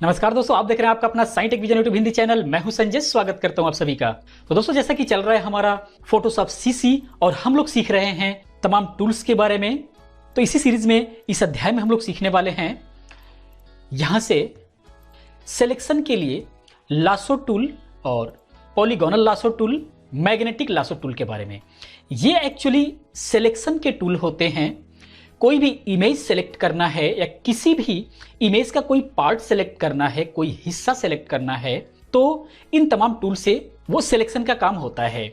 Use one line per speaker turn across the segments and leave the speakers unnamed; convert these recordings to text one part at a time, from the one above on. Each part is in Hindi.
नमस्कार दोस्तों, आप देख रहे हैं आपका अपना scientific vision YouTube Hindi channel. मैं हूं संजय, स्वागत करता हूं आप सभी का। तो दोस्तों, जैसा कि चल रहा है हमारा फोटोशॉप सीसी और हम लोग सीख रहे हैं तमाम टूल्स के बारे में। तो इसी सीरीज में इस अध्याय में हम लोग सीखने वाले हैं यहां से सिलेक्शन के लिए लासो टूल और polygonal lasso tool, magnetic lasso tool के बारे में। ये एक्चुअली सिलेक्शन के टूल होते हैं। कोई भी इमेज सेलेक्ट करना है या किसी भी इमेज का कोई पार्ट सेलेक्ट करना है, कोई हिस्सा सेलेक्ट करना है, तो इन तमाम टूल से वो सिलेक्शन का काम होता है।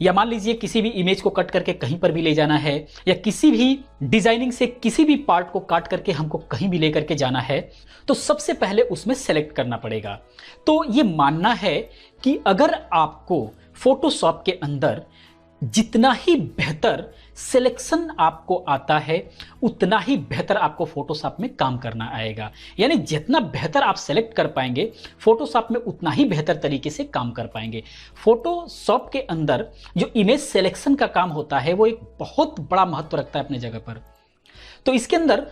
या मान लीजिए किसी भी इमेज को कट करके कहीं पर भी ले जाना है, या किसी भी डिजाइनिंग से किसी भी पार्ट को काट करके हमको कहीं भी लेकर के जाना है, तो सबसे पहले उसमें सेलेक्ट करना पड़ेगा। तो ये मानना है कि अगर आपको फोटोशॉप के अंदर जितना ही बेहतर सिलेक्शन आपको आता है, उतना ही बेहतर आपको फोटोशॉप में काम करना आएगा। यानी जितना बेहतर आप सेलेक्ट कर पाएंगे फोटोशॉप में, उतना ही बेहतर तरीके से काम कर पाएंगे। फोटोशॉप के अंदर जो इमेज सिलेक्शन का काम होता है वो एक बहुत बड़ा महत्व रखता है अपने जगह पर। तो इसके अंदर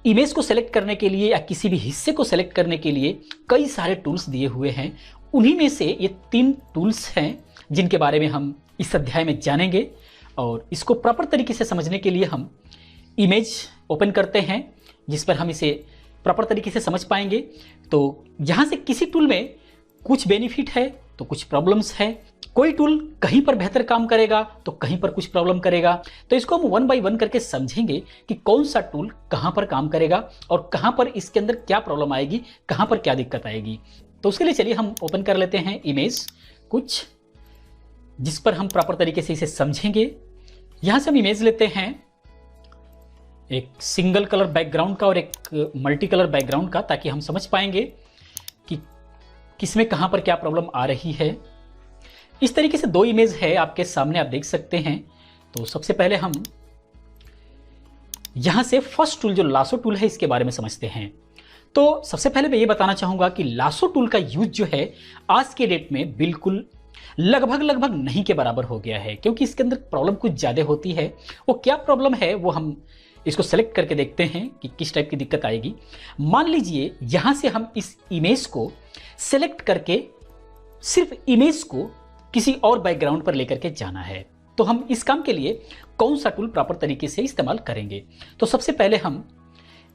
इमेज को सेलेक्ट करने के लिए या किसी भी हिस्से को सेलेक्ट करने के लिए कई सारे टूल्स दिए हुए हैं। उन्हीं में से ये 3 टूल्स हैं जिनके बारे में हम इस अध्याय में जानेंगे। और इसको प्रॉपर तरीके से समझने के लिए हम इमेज ओपन करते हैं, जिस पर हम इसे प्रॉपर तरीके से समझ पाएंगे। तो यहाँ से किसी टूल में कुछ बेनिफिट है तो कुछ प्रॉब्लम्स है। कोई टूल कहीं पर बेहतर काम करेगा तो कहीं पर कुछ प्रॉब्लम करेगा। तो इसको हम 1 बाय 1 करके समझेंगे कि कौन सा टूल कहाँ पर काम करेगा और कहाँ पर इसके अंदर क्या प्रॉब्लम आएगी, कहाँ पर क्या दिक्कत आएगी। तो उसके लिए चलिए हम ओपन कर लेते हैं इमेज कुछ, जिस पर हम प्रॉपर तरीके से इसे समझेंगे। यहां से हम इमेज लेते हैं एक सिंगल कलर बैकग्राउंड का और एक मल्टी कलर बैकग्राउंड का, ताकि हम समझ पाएंगे कि किसमें कहां पर क्या प्रॉब्लम आ रही है। इस तरीके से 2 इमेज है आपके सामने, आप देख सकते हैं। तो सबसे पहले हम यहां से फर्स्ट टूल जो लासो टूल है इसके बारे में समझते हैं। तो सबसे पहले मैं ये बताना चाहूंगा कि लासो टूल का यूज जो है आज के डेट में बिल्कुल लगभग नहीं के बराबर हो गया है, क्योंकि इसके अंदर प्रॉब्लम कुछ ज़्यादा होती है। वो क्या प्रॉब्लम है वो हम इसको सेलेक्ट करके देखते हैं कि किस टाइप की दिक्कत आएगी। मान लीजिए यहाँ से हम इस इमेज को सेलेक्ट करके सिर्फ इमेज को किसी और बैकग्राउंड पर लेकर के जाना है, तो हम इस काम के लिए कौन सा टूल प्रॉपर तरीके से इस्तेमाल करेंगे। तो सबसे पहले हम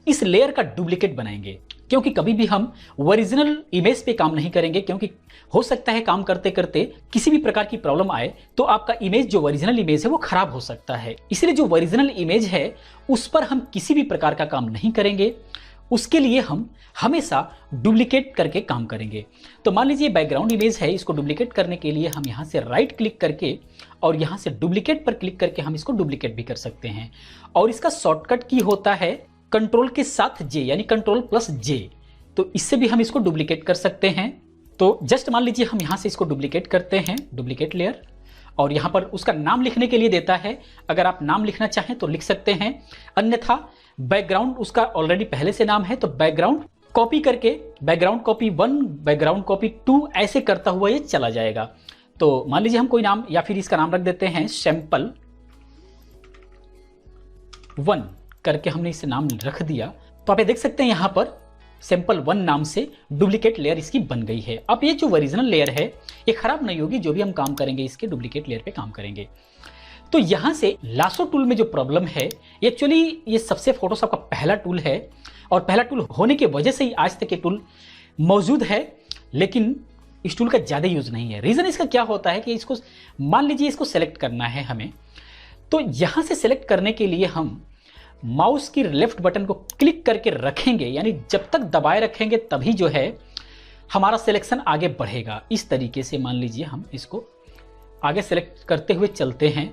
इस लेयर का डुप्लीकेट बनाएंगे, क्योंकि कभी भी हम ओरिजिनल इमेज पे काम नहीं करेंगे, क्योंकि हो सकता है काम करते करते किसी भी प्रकार की प्रॉब्लम आए तो आपका इमेज जो ओरिजिनल इमेज है वो खराब हो सकता है। इसलिए जो ओरिजिनल इमेज है उस पर हम किसी भी प्रकार का काम नहीं करेंगे। उसके लिए हम हमेशा डुप्लीकेट करके काम करेंगे। तो मान लीजिए बैकग्राउंड इमेज है, इसको डुप्लीकेट करने के लिए हम यहाँ से राइट क्लिक करके और यहाँ से डुप्लीकेट पर क्लिक करके हम इसको डुप्लीकेट भी कर सकते हैं। और इसका शॉर्टकट की होता है कंट्रोल के साथ J, यानी Ctrl+J। तो इससे भी हम इसको डुप्लीकेट कर सकते हैं। तो जस्ट मान लीजिए हम यहाँ से इसको डुप्लीकेट करते हैं, डुप्लीकेट लेयर, और यहाँ पर उसका नाम लिखने के लिए देता है। अगर आप नाम लिखना चाहें तो लिख सकते हैं, अन्यथा बैकग्राउंड उसका ऑलरेडी पहले से नाम है तो बैकग्राउंड कॉपी करके बैकग्राउंड कॉपी 1, बैकग्राउंड कॉपी 2 ऐसे करता हुआ ये चला जाएगा। तो मान लीजिए हम कोई नाम या फिर इसका नाम रख देते हैं सैंपल 1 करके हमने इसे नाम रख दिया। तो आप ये देख सकते हैं यहाँ पर सैंपल 1 नाम से डुप्लीकेट लेयर इसकी बन गई है। अब ये जो ओरिजिनल लेयर है ये खराब नहीं होगी, जो भी हम काम करेंगे इसके डुप्लीकेट लेयर पे काम करेंगे। तो यहाँ से लासो टूल में जो प्रॉब्लम है, एक्चुअली ये सबसे फोटोशॉप का पहला टूल है और पहला टूल होने की वजह से ही आज तक ये टूल मौजूद है, लेकिन इस टूल का ज़्यादा यूज नहीं है। रीज़न इसका क्या होता है कि इसको मान लीजिए इसको सेलेक्ट करना है हमें, तो यहाँ से सेलेक्ट करने के लिए हम माउस की लेफ्ट बटन को क्लिक करके रखेंगे, यानी जब तक दबाए रखेंगे तभी जो है हमारा सिलेक्शन आगे बढ़ेगा। इस तरीके से मान लीजिए हम इसको आगे सेलेक्ट करते हुए चलते हैं।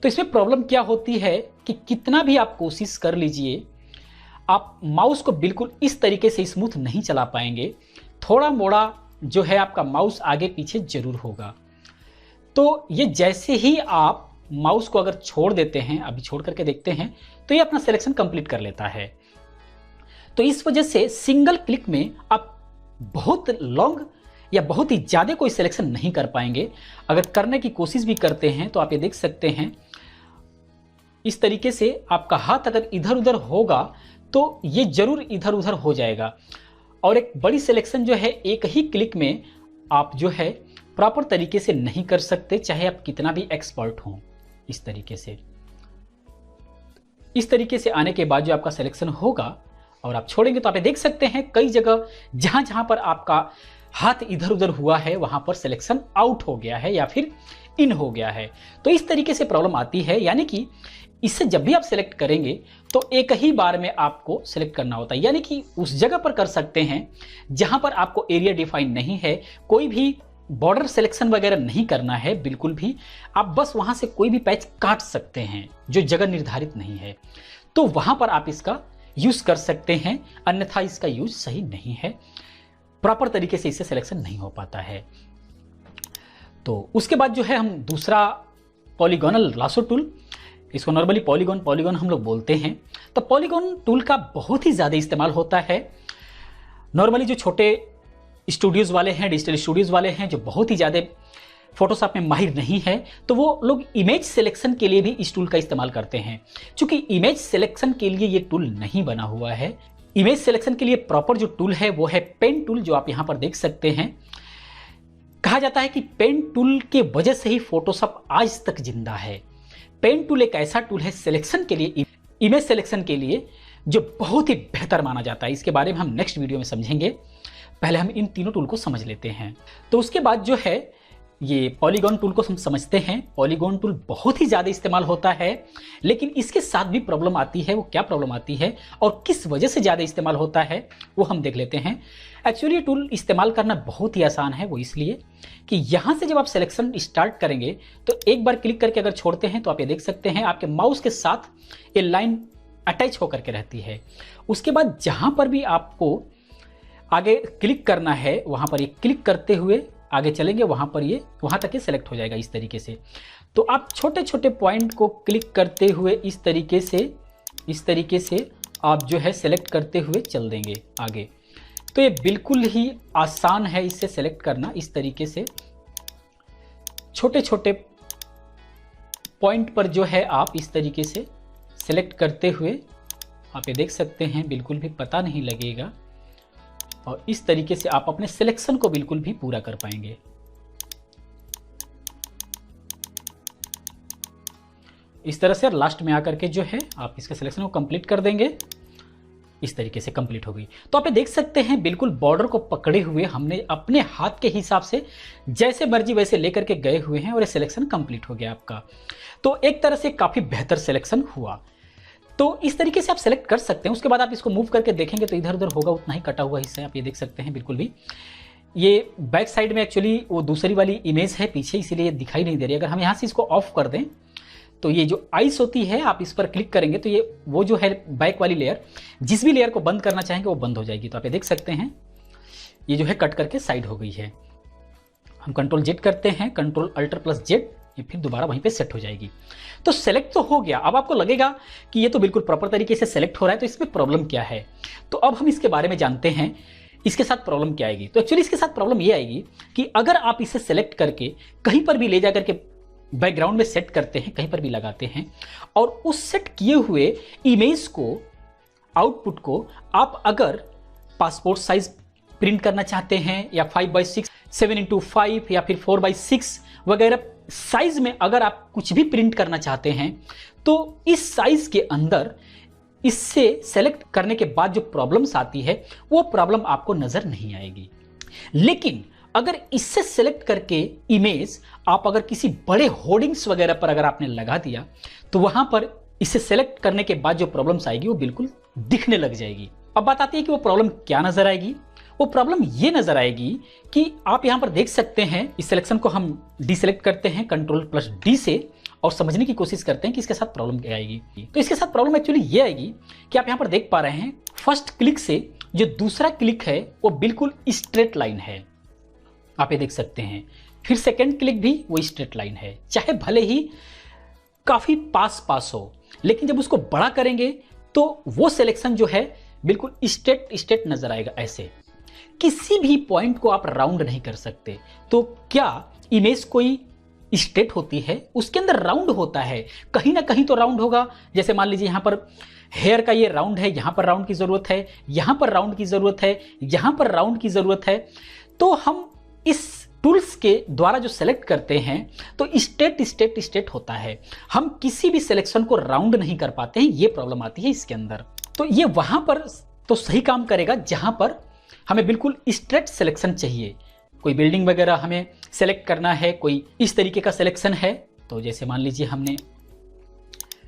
तो इसमें प्रॉब्लम क्या होती है कि कितना भी आप कोशिश कर लीजिए, आप माउस को बिल्कुल इस तरीके से स्मूथ नहीं चला पाएंगे। थोड़ा मोड़ा जो है आपका माउस आगे पीछे जरूर होगा। तो ये जैसे ही आप माउस को अगर छोड़ देते हैं, अभी छोड़ करके देखते हैं, तो ये अपना सिलेक्शन कंप्लीट कर लेता है। तो इस वजह से सिंगल क्लिक में आप बहुत लॉन्ग या बहुत ही ज़्यादा कोई सिलेक्शन नहीं कर पाएंगे। अगर करने की कोशिश भी करते हैं तो आप ये देख सकते हैं इस तरीके से आपका हाथ अगर इधर उधर होगा तो ये जरूर इधर उधर हो जाएगा। और एक बड़ी सिलेक्शन जो है एक ही क्लिक में आप जो है प्रॉपर तरीके से नहीं कर सकते, चाहे आप कितना भी एक्सपर्ट हो। इस तरीके से आने के बाद जो आपका सिलेक्शन होगा और आप छोड़ेंगे तो आप देख सकते हैं कई जगह जहां जहां पर आपका हाथ इधर उधर हुआ है वहां पर सिलेक्शन आउट हो गया है या फिर इन हो गया है। तो इस तरीके से प्रॉब्लम आती है, यानी कि इससे जब भी आप सिलेक्ट करेंगे तो एक ही बार में आपको सिलेक्ट करना होता है, यानी कि उस जगह पर कर सकते हैं जहां पर आपको एरिया डिफाइन नहीं है, कोई भी बॉर्डर सिलेक्शन वगैरह नहीं करना है बिल्कुल भी। आप बस वहां से कोई भी पैच काट सकते हैं जो जगह निर्धारित नहीं है, तो वहां पर आप इसका यूज कर सकते हैं, अन्यथा इसका यूज सही नहीं है, प्रॉपर तरीके से इससे सिलेक्शन नहीं हो पाता है। तो उसके बाद जो है हम दूसरा पॉलीगोनल लासो टूल, इसको नॉर्मली पॉलीगॉन हम लोग बोलते हैं। तो पॉलीगॉन टूल का बहुत ही ज़्यादा इस्तेमाल होता है। नॉर्मली जो छोटे स्टूडियोज़ वाले हैं, डिजिटल स्टूडियोज़ वाले हैं, जो बहुत ही ज़्यादा फोटोशॉप में माहिर नहीं है, तो वो लोग इमेज सिलेक्शन के लिए भी इस टूल का इस्तेमाल करते हैं। क्योंकि इमेज सिलेक्शन के लिए ये टूल नहीं बना हुआ है। इमेज सिलेक्शन के लिए प्रॉपर जो टूल है वो है पेन टूल, जो आप यहाँ पर देख सकते हैं। कहा जाता है कि पेन टूल के वजह से ही फोटोशॉप आज तक जिंदा है। पेन टूल एक ऐसा टूल है सिलेक्शन के लिए, इमेज सिलेक्शन के लिए, जो बहुत ही बेहतर माना जाता है। इसके बारे में हम नेक्स्ट वीडियो में समझेंगे, पहले हम इन तीनों टूल को समझ लेते हैं। तो उसके बाद जो है ये पॉलीगॉन टूल को हम समझते हैं। पॉलीगॉन टूल बहुत ही ज़्यादा इस्तेमाल होता है, लेकिन इसके साथ भी प्रॉब्लम आती है। वो क्या प्रॉब्लम आती है और किस वजह से ज़्यादा इस्तेमाल होता है वो हम देख लेते हैं। एक्चुअली ये टूल इस्तेमाल करना बहुत ही आसान है, वो इसलिए कि यहाँ से जब आप सिलेक्शन स्टार्ट करेंगे तो एक बार क्लिक करके अगर छोड़ते हैं तो आप ये देख सकते हैं आपके माउस के साथ ये लाइन अटैच होकर के रहती है। उसके बाद जहाँ पर भी आपको आगे क्लिक करना है वहाँ पर ये क्लिक करते हुए आगे चलेंगे, वहाँ पर ये वहाँ तक ये सेलेक्ट हो जाएगा इस तरीके से। तो आप छोटे छोटे पॉइंट को क्लिक करते हुए इस तरीके से आप जो है सेलेक्ट करते हुए चल देंगे आगे। तो ये बिल्कुल ही आसान है इससे सेलेक्ट करना। इस तरीके से छोटे छोटे पॉइंट पर जो है आप इस तरीके से सेलेक्ट करते हुए आप ये देख सकते हैं, बिल्कुल भी पता नहीं लगेगा और इस तरीके से आप अपने सिलेक्शन को बिल्कुल भी पूरा कर पाएंगे। इस तरह से लास्ट में आकर के जो है आप इसके सिलेक्शन को कंप्लीट कर देंगे। इस तरीके से कंप्लीट हो गई। तो आप ये देख सकते हैं बिल्कुल बॉर्डर को पकड़े हुए हमने अपने हाथ के हिसाब से जैसे मर्जी वैसे लेकर के गए हुए हैं और ये सिलेक्शन कंप्लीट हो गया आपका। तो एक तरह से काफ़ी बेहतर सिलेक्शन हुआ। तो इस तरीके से आप सेलेक्ट कर सकते हैं। उसके बाद आप इसको मूव करके देखेंगे तो इधर उधर होगा, उतना ही कटा हुआ हिस्सा है, आप ये देख सकते हैं बिल्कुल भी। ये बैक साइड में एक्चुअली वो दूसरी वाली इमेज है पीछे, इसीलिए दिखाई नहीं दे रही। अगर हम यहाँ से इसको ऑफ कर दें तो ये जो आइस होती है आप इस पर क्लिक करेंगे तो ये वो जो है बैक वाली लेयर, जिस भी लेयर को बंद करना चाहेंगे वो बंद हो जाएगी। तो आप ये देख सकते हैं ये जो है कट करके साइड हो गई है। हम कंट्रोल जेड करते हैं, कंट्रोल अल्टर प्लस जेड, ये फिर दोबारा वहीं पे सेट हो जाएगी। तो सेलेक्ट तो हो गया। अब आपको लगेगा कि ये तो बिल्कुल प्रॉपर तरीके से सेलेक्ट हो रहा है, तो इसमें प्रॉब्लम क्या है। तो अब हम इसके बारे में जानते हैं, इसके साथ प्रॉब्लम क्या आएगी। तो एक्चुअली इसके साथ प्रॉब्लम ये आएगी कि अगर आप इसे सेलेक्ट करके कहीं पर भी ले जा करके बैकग्राउंड में सेट करते हैं, कहीं पर भी लगाते हैं, और उस सेट किए हुए इमेज को, आउटपुट को आप अगर पासपोर्ट साइज प्रिंट करना चाहते हैं या 5x6, 7x5 या फिर 4x6 वगैरह साइज में अगर आप कुछ भी प्रिंट करना चाहते हैं, तो इस साइज के अंदर इससे सेलेक्ट करने के बाद जो प्रॉब्लम्स आती है वो प्रॉब्लम आपको नजर नहीं आएगी। लेकिन अगर इससे सेलेक्ट करके इमेज आप अगर किसी बड़े होर्डिंग्स वगैरह पर अगर आपने लगा दिया तो वहां पर इसे सेलेक्ट करने के बाद जो प्रॉब्लम्स आएगी वो बिल्कुल दिखने लग जाएगी। अब बात आती है कि वो प्रॉब्लम क्या नजर आएगी। वो प्रॉब्लम ये नजर आएगी कि आप यहां पर देख सकते हैं, इस सिलेक्शन को हम डीसेलेक्ट करते हैं कंट्रोल प्लस डी से और समझने की कोशिश करते हैं कि इसके साथ प्रॉब्लम क्या आएगी। तो इसके साथ प्रॉब्लम एक्चुअली ये आएगी कि आप यहां पर देख पा रहे हैं फर्स्ट क्लिक से जो दूसरा क्लिक है वो बिल्कुल स्ट्रेट लाइन है, आप ये देख सकते हैं। फिर सेकेंड क्लिक भी वो स्ट्रेट लाइन है, चाहे भले ही काफी पास हो, लेकिन जब उसको बड़ा करेंगे तो वो सिलेक्शन जो है बिल्कुल स्ट्रेट नजर आएगा। ऐसे किसी भी पॉइंट को आप राउंड नहीं कर सकते। तो क्या इमेज कोई स्ट्रेट होती है उसके अंदर राउंड होता है, कहीं ना कहीं तो राउंड होगा। जैसे मान लीजिए यहाँ पर हेयर का ये राउंड है, यहाँ पर राउंड की जरूरत है, यहाँ पर राउंड की जरूरत है, यहाँ पर राउंड की जरूरत है। तो हम इस टूल्स के द्वारा जो सेलेक्ट करते हैं तो स्ट्रेट स्ट्रेट स्ट्रेट होता है, हम किसी भी सिलेक्शन को राउंड नहीं कर पाते हैं, ये प्रॉब्लम आती है इसके अंदर। तो ये वहां पर तो सही काम करेगा जहां पर हमें बिल्कुल स्ट्रेट सिलेक्शन चाहिए। कोई बिल्डिंग वगैरह हमें सेलेक्ट करना है, कोई इस तरीके का सिलेक्शन है, तो जैसे मान लीजिए हमने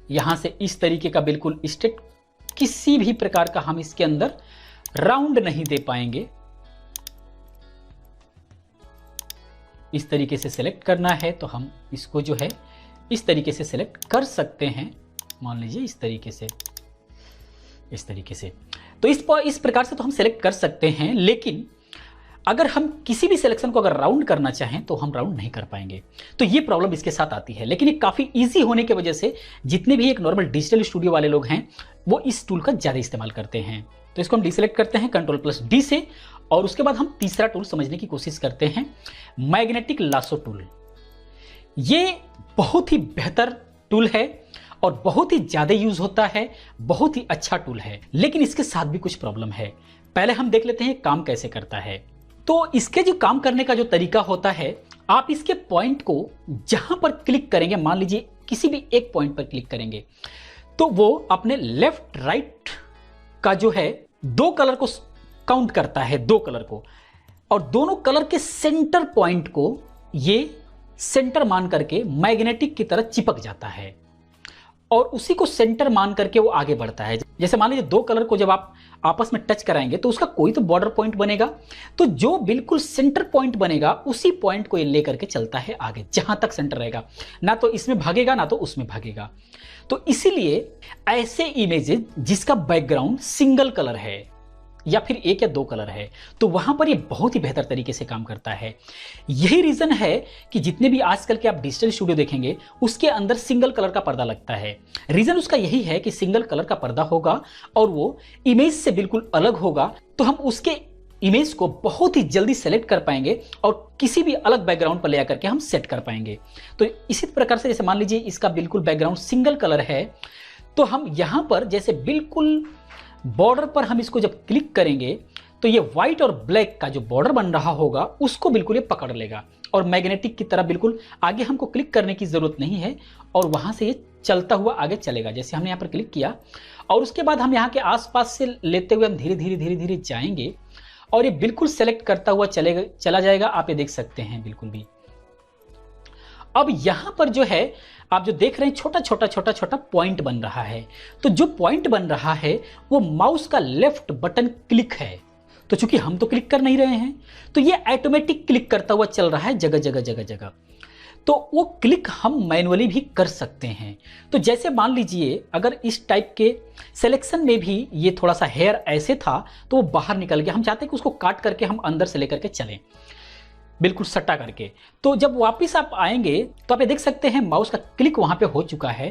यहां से इस तरीके का बिल्कुल स्ट्रेट, किसी भी प्रकार का हम इसके अंदर राउंड नहीं दे पाएंगे। इस तरीके से सेलेक्ट करना है तो हम इसको जो है इस तरीके से सेलेक्ट कर सकते हैं। मान लीजिए इस तरीके से, इस तरीके से, तो इस प्रकार से तो हम सेलेक्ट कर सकते हैं। लेकिन अगर हम किसी भी सिलेक्शन को अगर राउंड करना चाहें तो हम राउंड नहीं कर पाएंगे। तो ये प्रॉब्लम इसके साथ आती है। लेकिन ये काफ़ी इजी होने की वजह से जितने भी एक नॉर्मल डिजिटल स्टूडियो वाले लोग हैं वो इस टूल का ज़्यादा इस्तेमाल करते हैं। तो इसको हम डिसेलेक्ट करते हैं Ctrl+D से, और उसके बाद हम तीसरा टूल समझने की कोशिश करते हैं, मैग्नेटिक लासो टूल। ये बहुत ही बेहतर टूल है और बहुत ही ज़्यादा यूज होता है, बहुत ही अच्छा टूल है। लेकिन इसके साथ भी कुछ प्रॉब्लम है। पहले हम देख लेते हैं काम कैसे करता है। तो इसके जो काम करने का जो तरीका होता है, आप इसके पॉइंट को जहां पर क्लिक करेंगे, मान लीजिए किसी भी एक पॉइंट पर क्लिक करेंगे, तो वो अपने लेफ्ट राइट का जो है दो कलर को काउंट करता है, दो कलर को, और दोनों कलर के सेंटर पॉइंट को ये सेंटर मान करके मैग्नेटिक की तरह चिपक जाता है और उसी को सेंटर मान करके वो आगे बढ़ता है। जैसे मान लीजिए दो कलर को जब आप आपस में टच कराएंगे तो उसका कोई तो बॉर्डर पॉइंट बनेगा, तो जो बिल्कुल सेंटर पॉइंट बनेगा उसी पॉइंट को ये लेकर के चलता है आगे, जहां तक सेंटर रहेगा, ना तो इसमें भागेगा ना तो उसमें भागेगा। तो इसीलिए ऐसे इमेजेस जिसका बैकग्राउंड सिंगल कलर है या फिर एक या दो कलर है, तो वहां पर ये बहुत ही बेहतर तरीके से काम करता है। यही रीजन है कि जितने भी आजकल के आप डिजिटल स्टूडियो देखेंगे उसके अंदर सिंगल कलर का पर्दा लगता है। रीजन उसका यही है कि सिंगल कलर का पर्दा होगा और वो इमेज से बिल्कुल अलग होगा, तो हम उसके इमेज को बहुत ही जल्दी सेलेक्ट कर पाएंगे और किसी भी अलग बैकग्राउंड पर ले आकर के हम सेट कर पाएंगे। तो इसी प्रकार से जैसे मान लीजिए इसका बिल्कुल बैकग्राउंड सिंगल कलर है, तो हम यहां पर जैसे बिल्कुल बॉर्डर पर हम इसको जब क्लिक करेंगे तो ये व्हाइट और ब्लैक का जो बॉर्डर बन रहा होगा उसको बिल्कुल ये पकड़ लेगा और मैग्नेटिक की तरह बिल्कुल आगे हमको क्लिक करने की जरूरत नहीं है और वहां से ये चलता हुआ आगे चलेगा। जैसे हमने यहाँ पर क्लिक किया और उसके बाद हम यहाँ के आसपास से लेते हुए हम धीरे धीरे धीरे धीरे जाएंगे और ये बिल्कुल सेलेक्ट करता हुआ चला जाएगा। आप ये देख सकते हैं बिल्कुल भी। अब यहां पर जो है आप जो देख रहे हैं छोटा छोटा छोटा छोटा पॉइंट बन रहा है, तो जो पॉइंट बन रहा है वो माउस का लेफ्ट बटन क्लिक है। तो चूंकि हम तो क्लिक कर नहीं रहे हैं तो ये ऑटोमेटिक क्लिक करता हुआ चल रहा है जगह जगह जगह जगह। तो वो क्लिक हम मैनुअली भी कर सकते हैं। तो जैसे मान लीजिए अगर इस टाइप के सिलेक्शन में भी ये थोड़ा सा हेयर ऐसे था तो वो बाहर निकल गया, हम चाहते हैं कि उसको काट करके हम अंदर से लेकर के चलें बिल्कुल सट्टा करके। तो जब वापस आप आएंगे तो आप ये देख सकते हैं माउस का क्लिक वहां पे हो चुका है।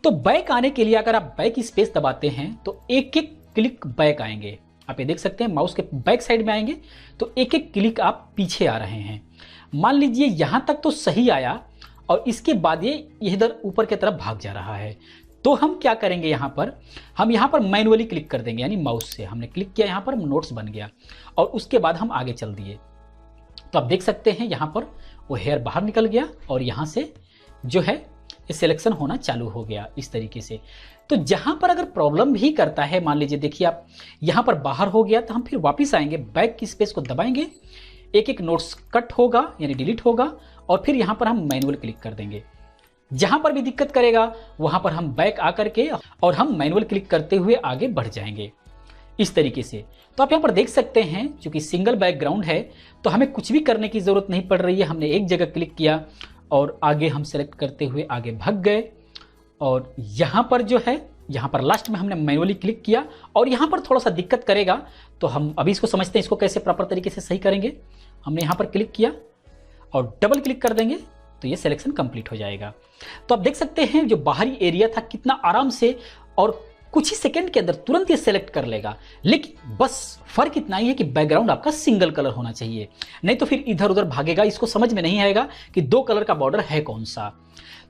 तो बैक आने के लिए अगर आप बैक स्पेस दबाते हैं तो एक एक क्लिक बैक आएंगे। आप ये देख सकते हैं माउस के बैक साइड में आएंगे तो एक एक क्लिक आप पीछे आ रहे हैं। मान लीजिए यहां तक तो सही आया और इसके बाद ये इधर ऊपर की तरफ भाग जा रहा है, तो हम क्या करेंगे, हम यहाँ पर मैनुअली क्लिक कर देंगे। यानी माउस से हमने क्लिक किया, यहाँ पर नोट्स बन गया और उसके बाद हम आगे चल दिए। तो आप देख सकते हैं यहाँ पर वो हेयर बाहर निकल गया और यहाँ से जो है सिलेक्शन होना चालू हो गया इस तरीके से। तो जहाँ पर अगर प्रॉब्लम भी करता है, मान लीजिए देखिए आप यहाँ पर बाहर हो गया, तो हम फिर वापस आएंगे, बैक की स्पेस को दबाएंगे, एक एक नोट्स कट होगा यानी डिलीट होगा और फिर यहाँ पर हम मैनुअल क्लिक कर देंगे। जहाँ पर भी दिक्कत करेगा वहाँ पर हम बैक आकर के और हम मैनुअल क्लिक करते हुए आगे बढ़ जाएंगे इस तरीके से। तो आप यहाँ पर देख सकते हैं क्योंकि सिंगल बैकग्राउंड है तो हमें कुछ भी करने की जरूरत नहीं पड़ रही है। हमने एक जगह क्लिक किया और आगे हम सेलेक्ट करते हुए आगे भाग गए और यहाँ पर जो है यहाँ पर लास्ट में हमने मैनुअली क्लिक किया और यहाँ पर थोड़ा सा दिक्कत करेगा तो हम अभी इसको समझते हैं, इसको कैसे प्रॉपर तरीके से सही करेंगे। हमने यहाँ पर क्लिक किया और डबल क्लिक कर देंगे तो ये सिलेक्शन कंप्लीट हो जाएगा। तो आप देख सकते हैं जो बाहरी एरिया था कितना आराम से और कुछ ही सेकंड के अंदर तुरंत ये सेलेक्ट कर लेगा। लेकिन बस फर्क इतना ही है कि बैकग्राउंड आपका सिंगल कलर होना चाहिए, नहीं तो फिर इधर उधर भागेगा, इसको समझ में नहीं आएगा कि 2 कलर का बॉर्डर है कौन सा।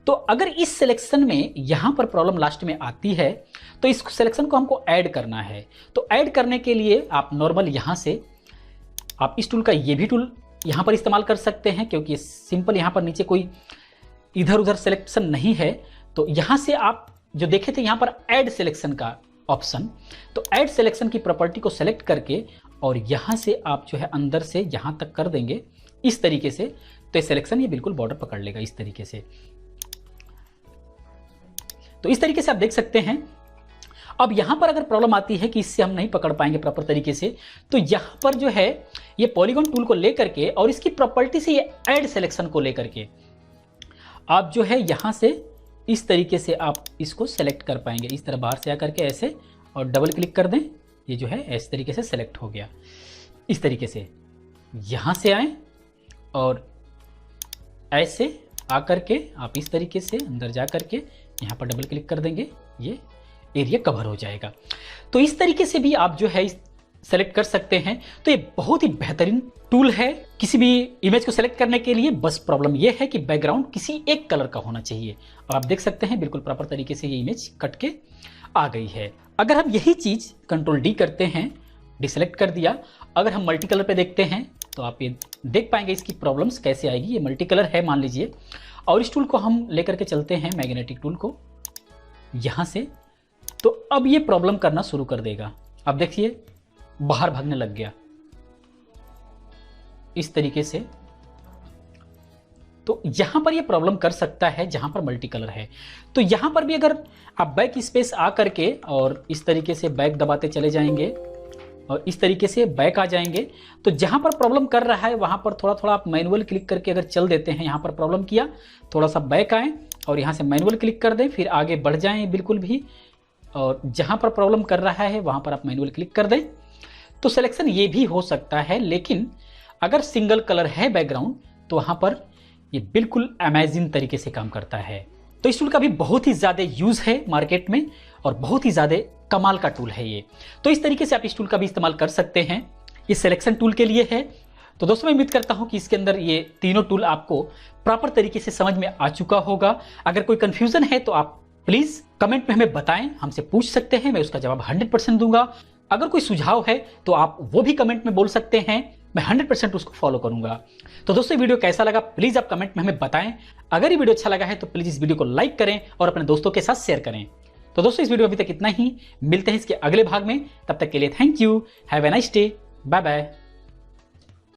तो अगर इस सिलेक्शन में यहां पर प्रॉब्लम लास्ट में आती है तो इस सिलेक्शन को हमको ऐड करना है। तो ऐड करने के लिए आप नॉर्मल यहां से आप इस टूल का ये भी टूल यहां पर इस्तेमाल कर सकते हैं, क्योंकि सिंपल यहां पर नीचे कोई इधर उधर सिलेक्शन नहीं है। तो यहां से आप जो देखे थे यहां पर ऐड सिलेक्शन का ऑप्शन, तो ऐड सिलेक्शन की प्रॉपर्टी को सेलेक्ट करके और यहां से आप जो है अंदर से यहां तक कर देंगे इस तरीके से, तो ये सिलेक्शन ये बिल्कुल बॉर्डर पकड़ लेगा इस तरीके से। तो इस तरीके से आप देख सकते हैं। अब यहां पर अगर प्रॉब्लम आती है कि इससे हम नहीं पकड़ पाएंगे प्रॉपर तरीके से, तो यहां पर जो है ये पॉलीगॉन टूल को लेकर के और इसकी प्रॉपर्टी से ये ऐड सिलेक्शन को लेकर के आप जो है यहां से इस तरीके से आप इसको सेलेक्ट कर पाएंगे। इस तरह बाहर से आकर के ऐसे और डबल क्लिक कर दें, ये जो है इस तरीके से सेलेक्ट हो गया। इस तरीके से यहां से आए और ऐसे आकर के आप इस तरीके से अंदर जा करके यहाँ पर डबल क्लिक कर देंगे, ये एरिया कवर हो जाएगा। तो इस तरीके से भी आप जो है सेलेक्ट कर सकते हैं। तो ये बहुत ही बेहतरीन टूल है किसी भी इमेज को सेलेक्ट करने के लिए। बस प्रॉब्लम ये है कि बैकग्राउंड किसी एक कलर का होना चाहिए। और आप देख सकते हैं बिल्कुल प्रॉपर तरीके से ये इमेज कट के आ गई है। अगर हम यही चीज कंट्रोल डी करते हैं, डिसेलेक्ट कर दिया, अगर हम मल्टी कलर पे देखते हैं तो आप ये देख पाएंगे इसकी प्रॉब्लम्स कैसे आएगी। ये मल्टी कलर है मान लीजिए, और इस टूल को हम लेकर के चलते हैं मैग्नेटिक टूल को यहां से, तो अब ये प्रॉब्लम करना शुरू कर देगा। अब देखिए बाहर भागने लग गया इस तरीके से। तो यहां पर ये प्रॉब्लम कर सकता है जहां पर मल्टी कलर है। तो यहां पर भी अगर आप बैक स्पेस आ करके और इस तरीके से बैक दबाते चले जाएंगे और इस तरीके से बैक आ जाएंगे, तो जहां पर प्रॉब्लम कर रहा है वहां पर थोड़ा थोड़ा आप मैनुअल क्लिक करके अगर चल देते हैं, यहां पर प्रॉब्लम किया, थोड़ा सा बैक आए और यहां से मैनुअल क्लिक कर दें, फिर आगे बढ़ जाएं बिल्कुल भी, और जहां पर प्रॉब्लम कर रहा है वहां पर आप मैनुअल क्लिक कर दें, तो सिलेक्शन ये भी हो सकता है। लेकिन अगर सिंगल कलर है बैकग्राउंड तो वहां पर ये बिल्कुल अमेजिंग तरीके से काम करता है। तो इस टूल का भी बहुत ही ज्यादा यूज है मार्केट में और बहुत ही ज्यादा कमाल का टूल है ये। तो इस तरीके से आप इस टूल का भी इस्तेमाल कर सकते हैं। ये सिलेक्शन टूल के लिए है। तो दोस्तों मैं उम्मीद करता हूं कि इसके अंदर ये तीनों टूल आपको प्रॉपर तरीके से समझ में आ चुका होगा। अगर कोई कंफ्यूजन है तो आप प्लीज कमेंट में हमें बताएं, हमसे पूछ सकते हैं, मैं उसका जवाब 100% दूंगा। अगर कोई सुझाव है तो आप वो भी कमेंट में बोल सकते हैं, मैं 100% उसको फॉलो करूंगा। तो दोस्तों वीडियो कैसा लगा प्लीज आप कमेंट में हमें बताएं। अगर ये वीडियो अच्छा लगा है तो प्लीज इस वीडियो को लाइक करें और अपने दोस्तों के साथ शेयर करें। तो दोस्तों इस वीडियो अभी तक इतना ही, मिलते हैं इसके अगले भाग में। तब तक के लिए thank you, have a nice day, bye bye.